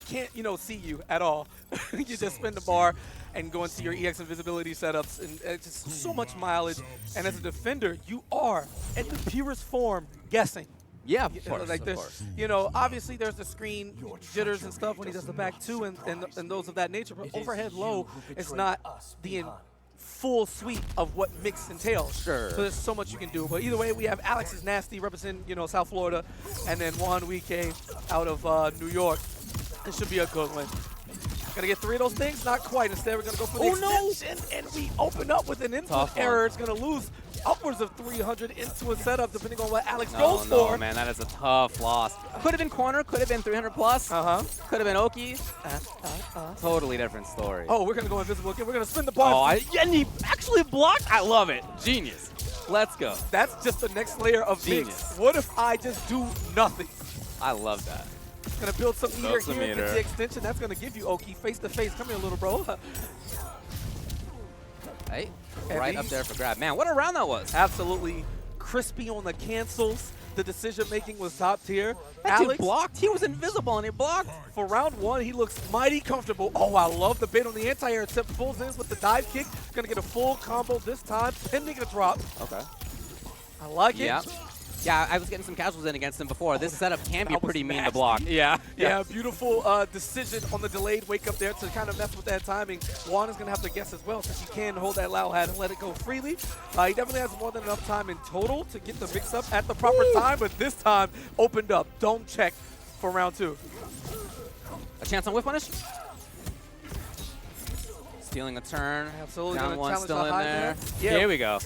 can't, you know, see you at all. You just spin the bar and go into your EX invisibility setups, and it's just so much mileage. And as a defender, you are, at the purest form, guessing. Yeah, of course, Like you know, obviously there's the screen jitters and stuff when he does the back two and those of that nature, but overhead low, it's not the full suite of what mix entails. Sure. So there's so much you can do. But either way, we have AlexxIzNasty representing, you know, South Florida, and then Juan Wique out of New York. It should be a good win. Gonna get 3 of those things? Not quite. Instead, we're gonna go for the extension, and we open up with an input error. It's gonna lose upwards of 300 into a setup, depending on what Alex goes for. No, man, that is a tough loss. Could have been corner, could have been 300 plus. Could have been Oki. Totally different story. Oh, we're gonna go invisible again. We're gonna spin the bar. Oh, and he actually blocked. I love it. Genius. Let's go. That's just the next layer of mix. What if I just do nothing? I love that. Gonna build some meter here, get the extension. That's gonna give you Oki face to face. Come here, little bro. Hey, right up there for grab. Man, what a round that was. Absolutely crispy on the cancels. The decision making was top tier. That dude blocked. He was invisible and he blocked. For round 1, he looks mighty comfortable. Oh, I love the bait on the anti-air, except pulls in with the dive kick. Gonna get a full combo this time, pending a drop. Okay. I like it. Yeah, I was getting some casuals in against him before. This setup can be pretty mean to block. Yeah, beautiful decision on the delayed wake up there to kind of mess with that timing. Juan is going to have to guess as well, since he can hold that loud hat and let it go freely. He definitely has more than enough time in total to get the mix up at the proper time, but this time opened up. Don't check for round 2. A chance on whiff punish? Stealing a turn. Absolutely. Down one still in there. Yeah. Here we go.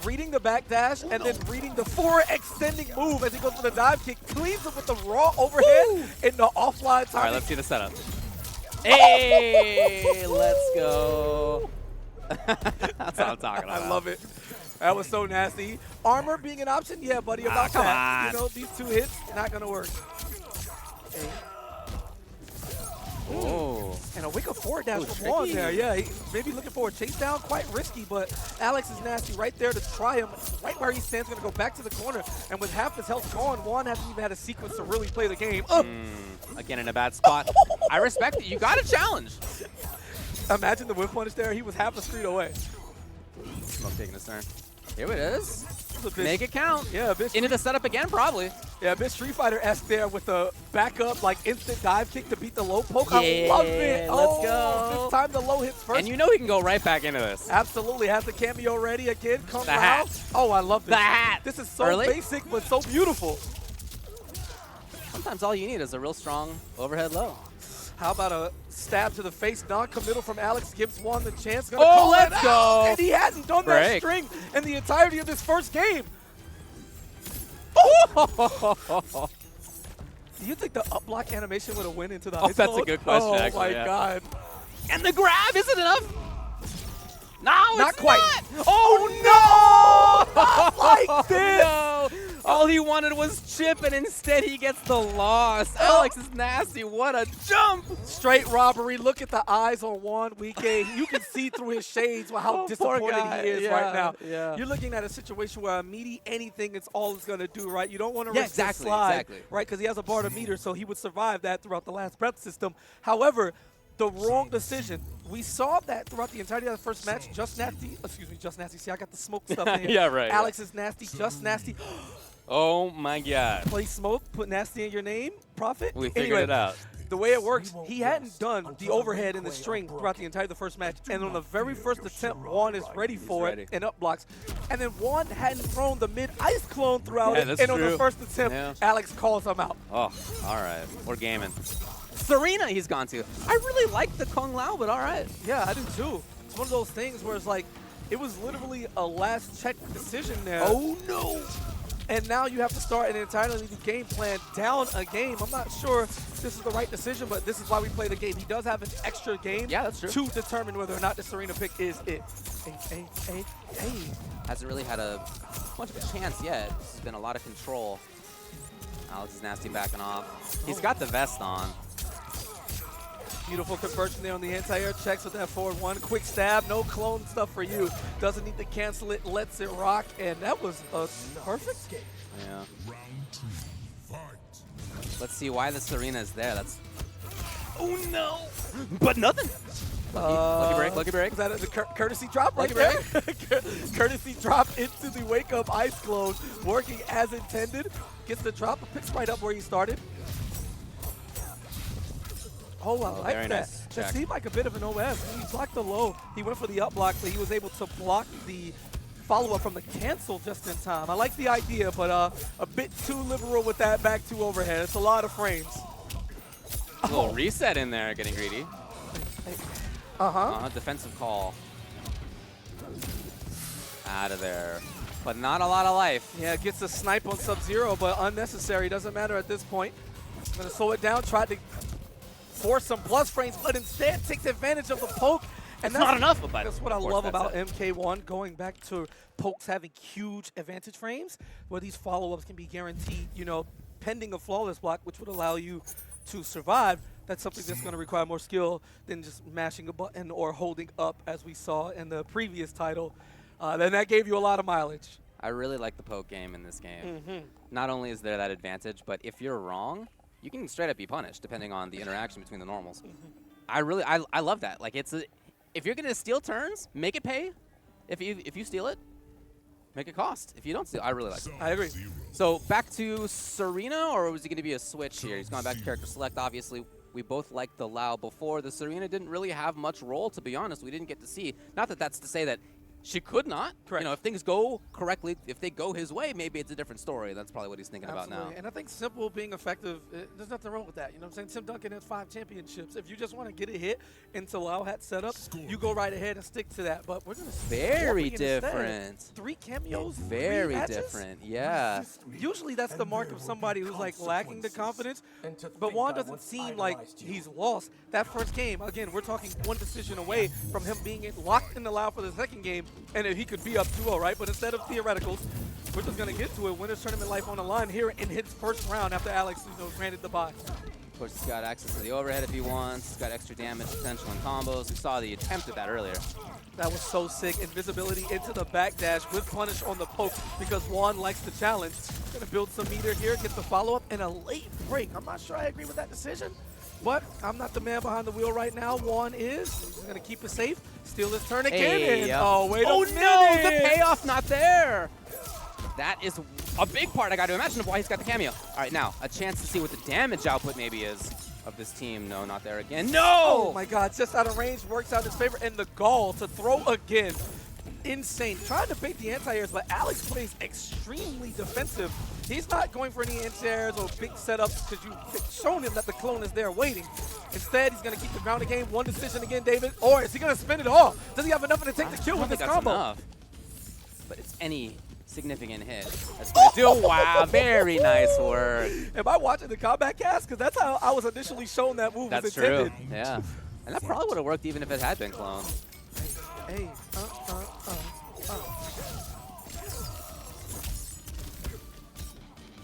Reading the back dash and then reading the forward extending move as he goes for the dive kick. Cleans him with the raw overhead in the offline time. All right, let's see the setup. Hey, let's go. That's what I'm talking about. I love it. That was so nasty. Armor being an option? Yeah, buddy, about come that. on. You know, these 2 hits, not going to work. Hey. Oh. And a Wique forward dash from Juan there. Yeah, maybe looking for a chase down. Quite risky, but AlexxIzNasty right there to try him. Right where he stands, going to go back to the corner. And with half his health gone, Juan hasn't even had a sequence to really play the game. Again, in a bad spot. I respect it. You got a challenge. Imagine the whiff punish there. He was half a screen away. Smoke taking his turn. Here it is. Make it count. Yeah, a bit into the setup again, probably. Yeah, a bit Street Fighter-esque there with the backup, like instant dive kick to beat the low poke. Yeah, I love it. Let's go. This time the low hits first. And you know he can go right back into this. Absolutely. Has the cameo ready again. Comes the out. hat. Oh, I love this. The hat. This is so basic, but so beautiful. Sometimes all you need is a real strong overhead low. How about a stab to the face, non-committal from Alex, gives Juan the chance. Oh, let's go! And he hasn't done that string in the entirety of this first game. Oh! Do you think the up block animation would have went into the ice mode? That's a good question, actually. Oh, my God. And the grab, is it enough? No, not it's quite. Not. Oh, no! Not like this! No. All he wanted was chip, and instead he gets the loss. AlexxIzNasty, what a jump! Straight robbery. Look at the eyes on Juan Wique. You can see through his shades how disappointed he is right now. Yeah. You're looking at a situation where a meaty anything is all it's going to do, right? You don't want to risk the slide, right? Because he has a bar to meter, so he would survive that throughout the last breath system. However, the wrong decision. We saw that throughout the entirety of the first match. Just Nasty. See, I got the smoke stuff in here. Yeah, right. AlexxIzNasty, Just Nasty. Oh my God. Play smoke, put Nasty in your name, Profit. We figured it out. The way it works, he hadn't done the overhead in the string throughout the entire first match. And on the very first attempt, Juan is ready for it and up blocks. And then Juan hadn't thrown the mid-ice clone throughout it. And on the first attempt, Alex calls him out. Oh, all right. We're gaming. Serena he's gone to. I really like the Kung Lao, but all right. Yeah, I do too. It's one of those things where it's like, it was literally a last check decision there. Oh, no. And now you have to start an entirely new game plan down a game. I'm not sure this is the right decision, but this is why we play the game. He does have an extra game to determine whether or not the Serena pick is it. Hey. Hasn't really had a much of a chance yet. There's been a lot of control. AlexxIzNasty backing off. He's got the vest on. Beautiful conversion there on the anti-air. Checks with that forward one. Quick stab. No clone stuff for you. Doesn't need to cancel it. Lets it rock. And that was a perfect. Yeah. Let's see why the Serena is there. That's Oh, no. But nothing. Lucky break, lucky break. Was that the courtesy drop right Lucky there? Courtesy drop into the wake-up ice clone, working as intended. Gets the drop, picks right up where he started. Oh, I like very that. nice That check. seemed like a bit of an OS. He blocked the low. He went for the up block, but he was able to block the follow-up from the cancel just in time. I like the idea, but a bit too liberal with that back two overhead. It's a lot of frames. A little reset in there, getting greedy. Defensive call. Out of there. But not a lot of life. Yeah, gets a snipe on Sub-Zero, but unnecessary. Doesn't matter at this point. Going to slow it down, try to force some plus frames, but instead takes advantage of the poke. And It's not enough, but that's what I of course love that's about it. MK1, going back to pokes having huge advantage frames, where these follow-ups can be guaranteed, you know, pending a flawless block, which would allow you to survive. That's something that's going to require more skill than just mashing a button or holding up, as we saw in the previous title. Then that gave you a lot of mileage. I really like the poke game in this game. Not only is there that advantage, but if you're wrong, you can straight up be punished, depending on the interaction between the normals. I love that. Like, if you're going to steal turns, make it pay. If you steal it, make it cost. If you don't steal, I really like it. I agree. So back to Serena, or was it going to be a switch here? He's gone back to character select, obviously. We both liked the Lao before. The Serena didn't really have much role, to be honest. We didn't get to see. Not that that's to say that she could not. Correct. You know, if things go correctly, if they go his way, maybe it's a different story. That's probably what he's thinking about now. And I think simple being effective, there's nothing wrong with that. You know what I'm saying? Tim Duncan has 5 championships. If you just want to get a hit into Lao hat setup, you go right ahead and stick to that. But we're going to Very different. 3 cameos, Very 3 matches? different, yeah. Usually that's the mark of somebody who's like lacking the confidence. But Juan doesn't seem like he's lost. That first game, again, we're talking 1 decision away from him being locked in the Lao for the second game, and if he could be up 2-0, right? But instead of theoreticals, we're just going to get to it. Winners tournament life on the line here in his first round after Alex granted the bye. Of course, he's got access to the overhead if he wants. He's got extra damage potential in combos. We saw the attempt at that earlier. That was so sick. Invisibility into the backdash with punish on the poke because Juan likes the challenge. Going to build some meter here, gets the follow-up, and a late break. I'm not sure I agree with that decision, but I'm not the man behind the wheel right now. Juan is. He's going to keep it safe. Steal his turn again. Hey, Oh, wait a minute. No, the payoff not there. That is a big part, I got to imagine, of why he's got the cameo. All right, now, a chance to see what the damage output maybe is of this team. No, not there again. No! Oh, my God. Just out of range works out in his favor. And the gall to throw again. Insane. Trying to bait the anti-airs, but Alex plays extremely defensive. He's not going for any anti-airs or big setups because you've shown him that the clone is there waiting. Instead, he's going to keep the ground game. 1 decision again, David. Or is he going to spin it all? Does he have enough to take the kill with this combo? Enough. But it's any significant hit. That's going to do. Wow, very nice work. Am I watching the Kombat cast? Because that's how I was initially shown that move was That's intended. true, yeah. And that probably would have worked even if it had been cloned. Hey,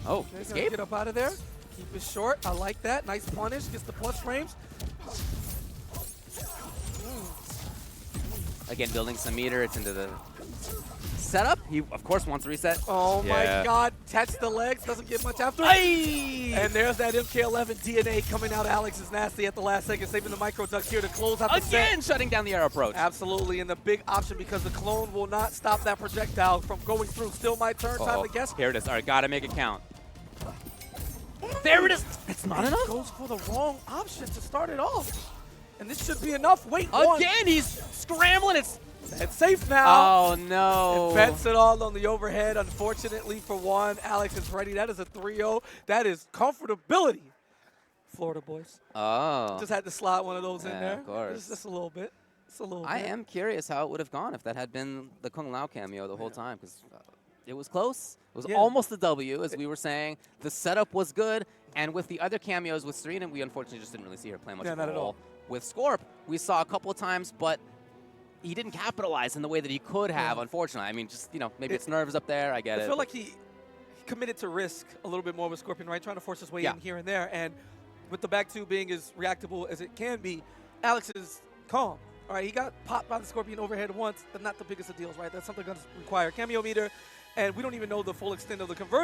Oh, He's gonna escape? get up out of there. Keep it short. I like that. Nice punish. Gets the plus frames. Again, building some meter. It's into the setup. He, of course, wants to reset. Oh Yeah. my God. Touch the legs. Doesn't get much after. Aye! And there's that MK11 DNA coming out. AlexxIzNasty at the last second, saving the micro duck here to close out the set. Again, shutting down the air approach. Absolutely, and the big option because the clone will not stop that projectile from going through. Still my turn. Time to guess. Here it is. All right, gotta make it count. There it is. It's not enough. Goes for the wrong option to start it off. And this should be enough. Wait, Juan. Again, he's scrambling. It's safe now. Oh, no. It bets it all on the overhead. Unfortunately for Juan, Alex is ready. That is a 3-0. That is comfortability. Florida boys. Oh. Just had to slide one of those in there. Of course. Just a little bit. Just a little bit. I am curious how it would have gone if that had been the Kung Lao cameo the whole time, because it was close. It was almost a W, as we were saying. The setup was good, and with the other cameos with Serena, we unfortunately just didn't really see her play much of a role. With Scorp, we saw a couple of times, but he didn't capitalize in the way that he could have, unfortunately. I mean, just, you know, maybe it's nerves up there. I get it. I feel like he committed to risk a little bit more with Scorpion, right? Trying to force his way in here and there. And with the back two being as reactable as it can be, Alex is calm. All right, he got popped by the Scorpion overhead once, but not the biggest of deals, right? That's something going to require cameo meter, and we don't even know the full extent of the conversion.